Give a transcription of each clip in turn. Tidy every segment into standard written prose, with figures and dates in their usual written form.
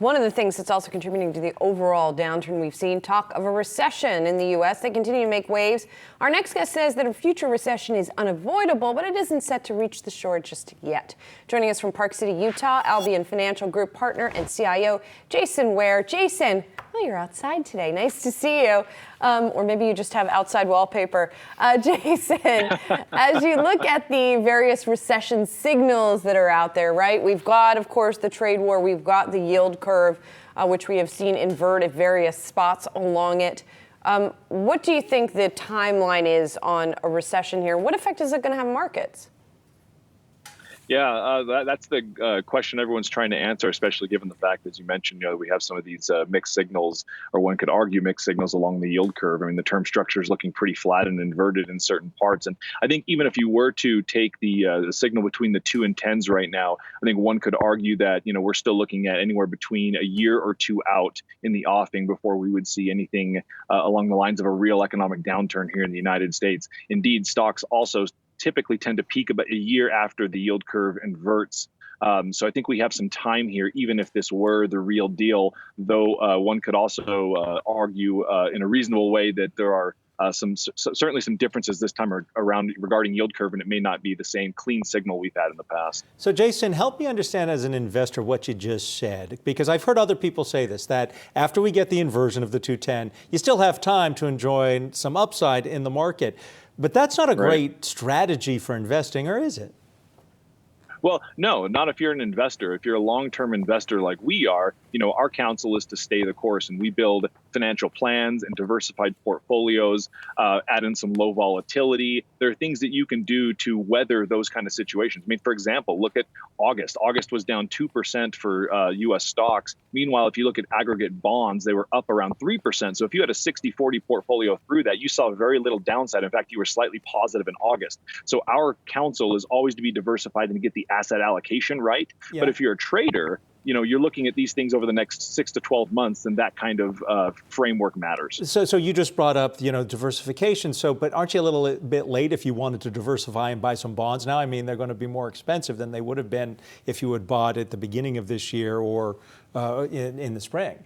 One of the things that's also contributing to the overall downturn we've seen, talk of a recession in the U.S. They continue to make waves. Our next guest says that a future recession is unavoidable, but it isn't set to reach the shore just yet. Joining us from Park City, Utah, Albion Financial Group partner and CIO, Jason Ware. Jason, oh, you're outside today. Nice to see you. Or maybe you just have outside wallpaper. Jason, as you look at the various recession signals that are out there, right? We've got, of course, the trade war. We've got the yield curve, which we have seen invert at various spots along it. What do you think the timeline is on a recession here? What effect is it going to have on markets? Yeah, that's the question everyone's trying to answer, especially given the fact, as you mentioned, we have some of these mixed signals, or one could argue mixed signals along the yield curve. I mean, the term structure is looking pretty flat and inverted in certain parts. And I think even if you were to take the signal between the 2 and 10s right now, I think one could argue that, we're still looking at anywhere between a year or two out in the offing before we would see anything along the lines of a real economic downturn here in the United States. Indeed, stocks also typically tend to peak about a year after the yield curve inverts. So I think we have some time here, even if this were the real deal, though one could also argue in a reasonable way that there are certainly some differences this time around regarding yield curve, and it may not be the same clean signal we've had in the past. So Jason, help me understand as an investor what you just said, because I've heard other people say this, that after we get the inversion of the 210, you still have time to enjoy some upside in the market. But that's not a great strategy for investing, or is it? Well, no, not if you're an investor. If you're a long-term investor like we are, our counsel is to stay the course, and we build financial plans and diversified portfolios, add in some low volatility. There are things that you can do to weather those kind of situations. I mean, for example, look at August. August was down 2% for U.S. stocks. Meanwhile, if you look at aggregate bonds, they were up around 3%. So if you had a 60-40 portfolio through that, you saw very little downside. In fact, you were slightly positive in August. So our counsel is always to be diversified and to get the asset allocation right. Yeah. But if you're a trader, you're looking at these things over the next 6 to 12 months, and that kind of framework matters. So you just brought up, diversification. But aren't you a little bit late if you wanted to diversify and buy some bonds now? I mean, they're going to be more expensive than they would have been if you had bought at the beginning of this year or in the spring.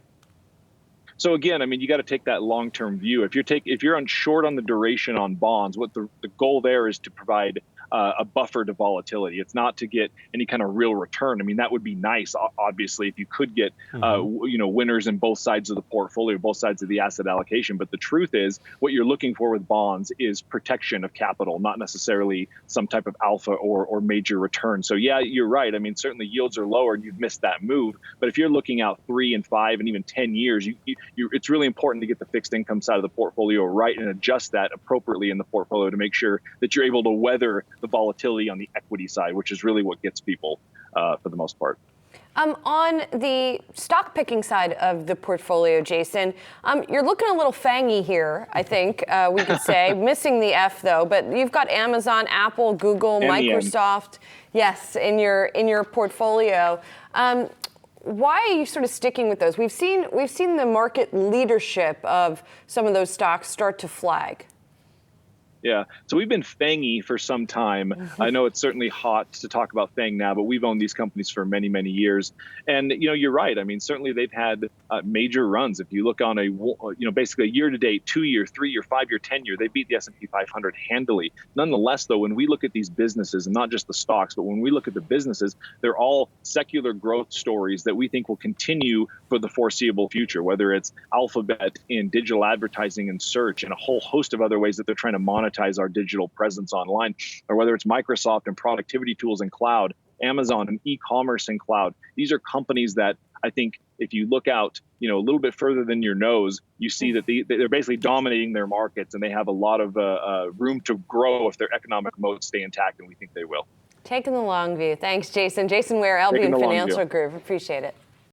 So again, I mean, you got to take that long-term view. If you're short on the duration on bonds, what the goal there is to provide a buffer to volatility. It's not to get any kind of real return. I mean, that would be nice, obviously, if you could get, winners in both sides of the portfolio, both sides of the asset allocation. But the truth is, what you're looking for with bonds is protection of capital, not necessarily some type of alpha or major return. So yeah, you're right. I mean, certainly yields are lower and you've missed that move. But if you're looking out 3 and 5 and even 10 years, it's really important to get the fixed income side of the portfolio right and adjust that appropriately in the portfolio to make sure that you're able to weather the volatility on the equity side, which is really what gets people for the most part. On the stock picking side of the portfolio, Jason, you're looking a little fangy here, I think we could say. Missing the F, though, but you've got Amazon, Apple, Google, and Microsoft, yes, in your portfolio. Why are you sort of sticking with those? We've seen the market leadership of some of those stocks start to flag. Yeah, so we've been fangy for some time. I know it's certainly hot to talk about FANG now, but we've owned these companies for many, many years. And, you're right. I mean, certainly they've had major runs. If you look on basically a year-to-date, 2-year, 3-year, 5-year, 10-year, they beat the S&P 500 handily. Nonetheless, though, when we look at these businesses, and not just the stocks, but when we look at the businesses, they're all secular growth stories that we think will continue for the foreseeable future, whether it's Alphabet in digital advertising and search and a whole host of other ways that they're trying to monetize our digital presence online, or whether it's Microsoft and productivity tools and cloud, Amazon and e-commerce and cloud. These are companies that I think if you look out, a little bit further than your nose, you see that they're basically dominating their markets, and they have a lot of room to grow if their economic moats stay intact, and we think they will. Taking the long view. Thanks, Jason. Jason Ware, Albion Financial Group. Appreciate it.